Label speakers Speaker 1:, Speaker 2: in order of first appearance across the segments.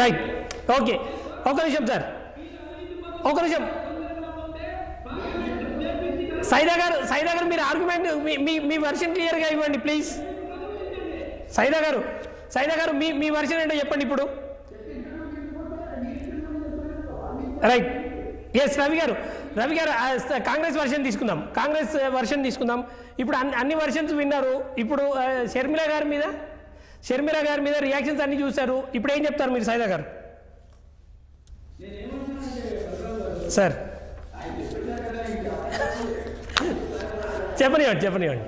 Speaker 1: Right okay ఒక నిమిషం sir ఒక నిమిషం సైదా గారు మీరు ఆర్గ్యుమెంట్ మీ వర్షన్ క్లియర్గా ఇవ్వండి ప్లీజ్. సైదా గారు మీ వర్షన్ ఏంటో చెప్పండి ఇప్పుడు. రైట్ ఎస్ రవి గారు కాంగ్రెస్ వర్షన్ తీసుకుందాం. ఇప్పుడు అన్ని వర్షన్స్ విన్నారు. ఇప్పుడు షర్మిల గారి మీద రియాక్షన్స్ అన్ని చూశారు. ఇప్పుడు ఏం చెప్తారు మీరు సైదా గారు? సార్ చెప్పనివ్వండి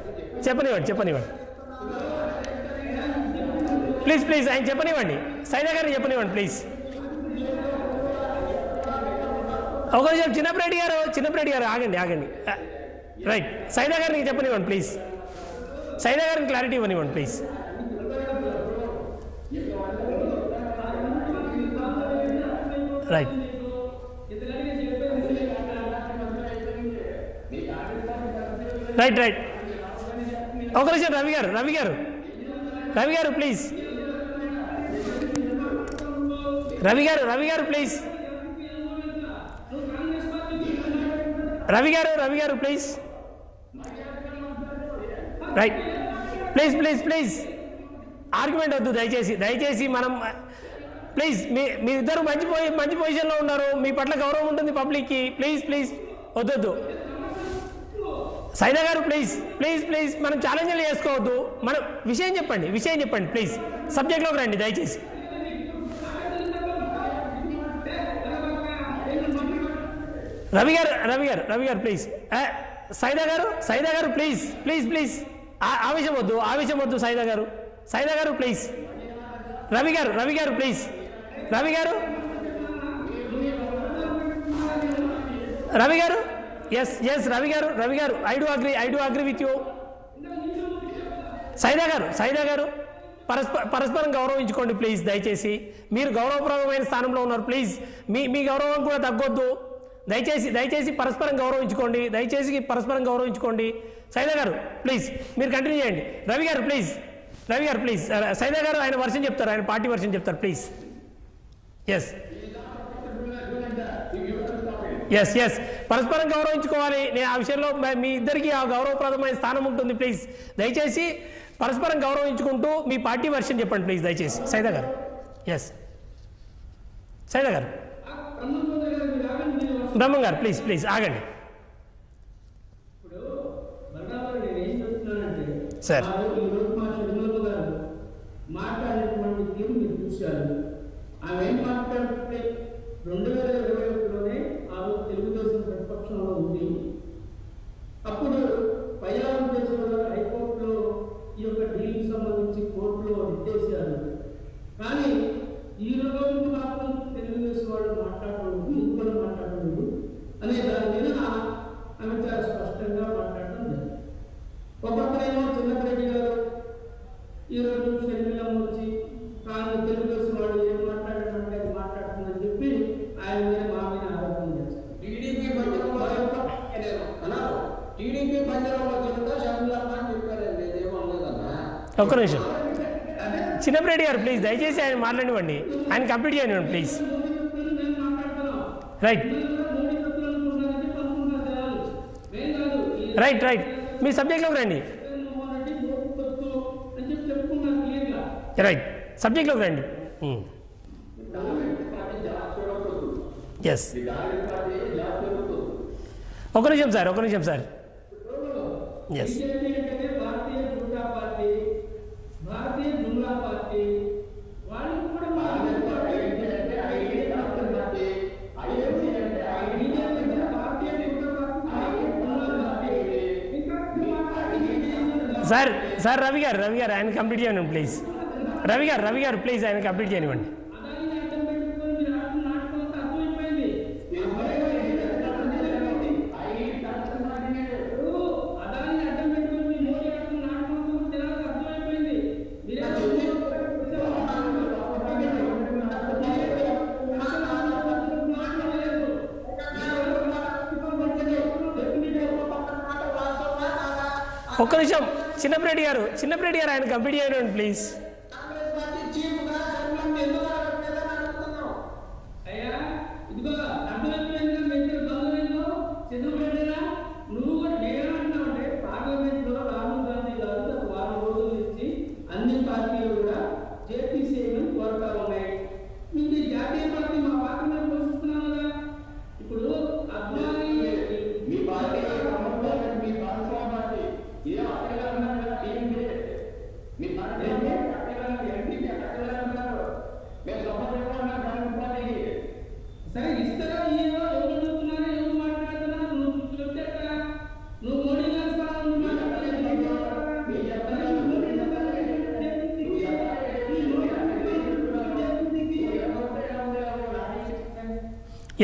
Speaker 1: ప్లీజ్ ఆయన చెప్పనివ్వండి. సైదా గారిని చెప్పనివ్వండి ప్లీజ్. ఒక నిమిషం చిన్నప్పరెడ్డి గారు ఆగండి. రైట్ సైదా గారిని చెప్పనివ్వండి ప్లీజ్. సైదా గారిని క్లారిటీ ఇవ్వనివ్వండి ప్లీజ్. రైట్ ఒక నిమిషం రవి గారు ప్లీజ్. రవి గారు ప్లీజ్. రవి గారు ప్లీజ్. రైట్ ప్లీజ్ ఆర్గ్యుమెంట్ వద్దు దయచేసి మనం ప్లీజ్ మీ ఇద్దరు మంచి పొజిషన్లో ఉన్నారు. మీ పట్ల గౌరవం ఉంటుంది పబ్లిక్కి. ప్లీజ్ వద్దు. సైదా గారు ప్లీజ్ మనం ఛాలెంజ్లు చేసుకోవద్దు. మనం విషయం చెప్పండి ప్లీజ్. సబ్జెక్ట్లోకి రండి దయచేసి. రవి గారు ప్లీజ్. సైదా గారు ప్లీజ్ ఆవేశం వద్దు సైదా గారు ప్లీజ్. రవి గారు ప్లీజ్. రవి గారు ఎస్ రవి గారు I do agree with you. Saida గారు పరస్పరం గౌరవించుకోండి ప్లీజ్ దయచేసి. మీరు గౌరవప్రదమైన స్థానంలో ఉన్నారు ప్లీజ్. మీ గౌరవం కూడా తగ్గొద్దు దయచేసి పరస్పరం గౌరవించుకోండి. సైదా గారు ప్లీజ్ మీరు కంటిన్యూ చేయండి. రవి గారు ప్లీజ్. సైదా గారు ఆయన వర్షన్ చెప్తారు, ఆయన పార్టీ వర్షన్ చెప్తారు ప్లీజ్. ఎస్ పరస్పరం గౌరవించుకోవాలి. నేను ఆ విషయంలో మీ ఇద్దరికి ఆ గౌరవప్రదమైన స్థానం ఉంటుంది ప్లీజ్. దయచేసి పరస్పరం గౌరవించుకుంటూ మీ పార్టీ వర్షన్ చెప్పండి ప్లీజ్ దయచేసి. సైదా గారు బ్రహ్మం గారు ప్లీజ్ ఆగండి సార్.
Speaker 2: మాట్లాడేటువంటి తీరు మీరు చూశారు. ఆమె ఏం మాట్లాడుతుంటే 2021లోనే ఆ రోజు తెలుగుదేశం ప్రతిపక్షంలో ఉంది. అప్పుడు పైలాం దేశంలో హైకోర్టులో ఈ యొక్క డీల్కి సంబంధించి కోర్టులో నిర్దేశారు. కానీ ఈ రోజు మాత్రం తెలుగుదేశం వాళ్ళు మాట్లాడలేదు, ఎందుకు మాట్లాడలేదు అనే దాని మీద ఆమె చాలా స్పష్టంగా మాట్లాడడం జరిగింది. ఒక్కొక్కరేమో చిన్నరెడ్డి గారు ఈరోజు శరీరం వచ్చి తాను తెలుగుదేశం వాళ్ళు ఏం మాట్లాడారంటే అది మాట్లాడుతుందని చెప్పి ఆయన మీద మా మీద ఆరోపణ చేస్తారు. టీడీపీ పంజరంలో చెప్తా శంకులమ్మ అని చెప్పారండి, ఏమో లేదన్నా.
Speaker 1: ఒక్క నిమిషం చిన్నరెడ్డి గారు ప్లీజ్ దయచేసి ఆయన మాట్లాడివ్వండి, ఆయన కంప్లీట్ చేయనివ్వండి ప్లీజ్. రైట్ మీ సబ్జెక్ట్లోకి రండి. రైట్ సబ్జెక్ట్లోకి రండి. ఎస్ ఒక నిమిషం సార్. ఎస్ సార్ రవి గారు ఆయన కంప్లీట్ చేయనివ్వండి ప్లీజ్. రవి గారు ప్లీజ్ ఆయన కంప్లీట్ చేయనివ్వండి. ఒక్క నిమిషం చిన్నరెడ్డి గారు ఆయన కంప్లీట్ చేయనివ్వండి ప్లీజ్.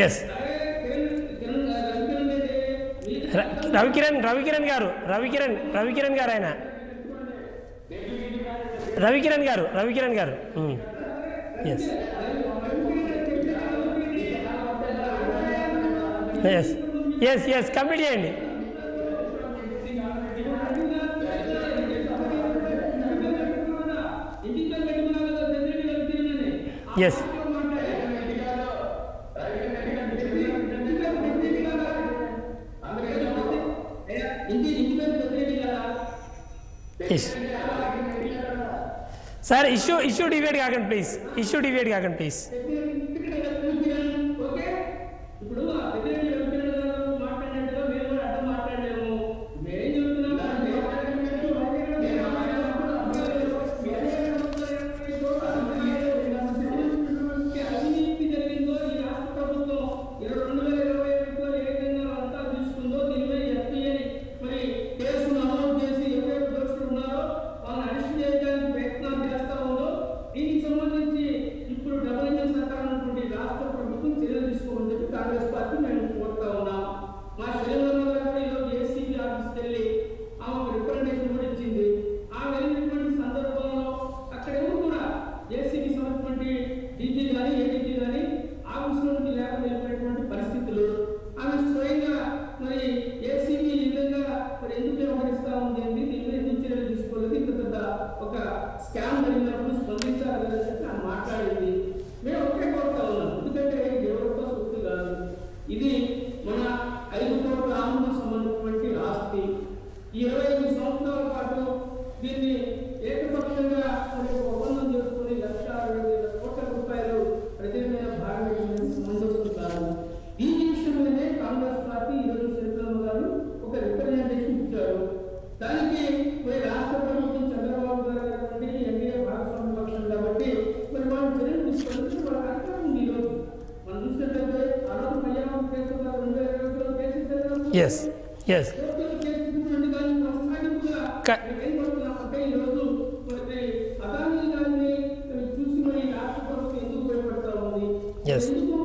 Speaker 1: ఎస్ రవికిరణ్ గారు ఆయన రవికిరణ్ గారు yes yes yes yes complete చేయండి. ఎస్ సార్ ఇష్యూ డిబేట్ కాకండి ప్లీజ్.
Speaker 2: ఇప్పుడు మాట్లాడినట్టుగా మేము కూడా అర్థం మాట్లాడలేము. మేమేం చెప్తున్నాం అవినీతి జరిగిందో ఈ రాష్ట్ర ప్రభుత్వం 2021లో ఏ విధంగా అంతా తీసుకుందో దీనిపై ఎఫ్ఐఆర్ మరి కేసును నమోదు చేసి ఎవరైతే దోషులు ఉన్నారో వాళ్ళని అరెస్ట్ చేయడానికి ప్రయత్నాలు చేస్తా ఉందో దీనికి సంబంధించి ఇప్పుడు డబుల్ ఇంజిన్ సర్కార్ ఉన్నటువంటి రాష్ట్ర ప్రభుత్వం చర్యలు తీసుకోమని చెప్పి కాంగ్రెస్ పార్టీ మేము కోరుతా ఉన్నాం. మా శ్రీలంక గారు ఈరోజు ఏసీబీ ఆఫీస్కి వెళ్ళి ఆమెకు రిప్రజెంటేషన్ కూడా ఇచ్చింది. ఆమె వెళ్ళినటువంటి సందర్భంలో అక్కడేమో కూడా ఏసీబీ సంబంధించినటువంటి డీజీ కానీ ఏడీజీ కానీ ఆఫీస్ నుంచి లేకుండా వెళ్ళినటువంటి పరిస్థితులు. ఆమె స్వయంగా మరి ఏసీబీ ఈ విధంగా మరి ఎందుకు వ్యవహరిస్తా ఉంది ఏంటి, దీని ఎందుకు చర్యలు తీసుకోలేదు, ఇంత పెద్ద ఒక స్కామ్ జరిగినప్పుడు స్పందించాలి అని చెప్పి ఆమె మాట్లాడింది. మేము ఒకే కోరుతా ఉన్నాం, ఎందుకంటే ఎవరితో సొత్తు కాదు, ఇది మన 5 కోట్ల ఆంధ్ర సంబంధించినటువంటి ఆస్తి. ఈ 25 సంవత్సరాల పాటు దీన్ని ఏకపక్షంగా ఒప్పందం చేసుకుని 1,60,000 కోట్ల రూపాయలు ప్రత్యేకమైన భాగం సంబంధించిన కాదు. ఈ విషయంలోనే కాంగ్రెస్ పార్టీ ఈరోజు శ్రీరామ గారు ఒక రిప్రజెంటేషన్ ఇచ్చారు. దానికి మరి రాష్ట్ర ప్రభుత్వం చంద్రబాబు గారు కాబట్టి ఎన్డీఏ భాగస్వామ్య పక్షం కాబట్టి మరి వాళ్ళు చర్యలు తీసుకొని వాళ్ళ అధికారం ఉంది. ఈరోజు మనం చూసినట్లయితే ఆ రోజు పర్యావరణ కేసు 2020లో కేసు కేసుకుంటున్నట్టు కానీ కొనసాగింపుగా ఏం పడుతున్నామంటే ఈరోజు మరి అదానీ గారిని చూసి మరి రాష్ట్ర ప్రభుత్వం ఎందుకు భయపడతా ఉంది, ఎందుకు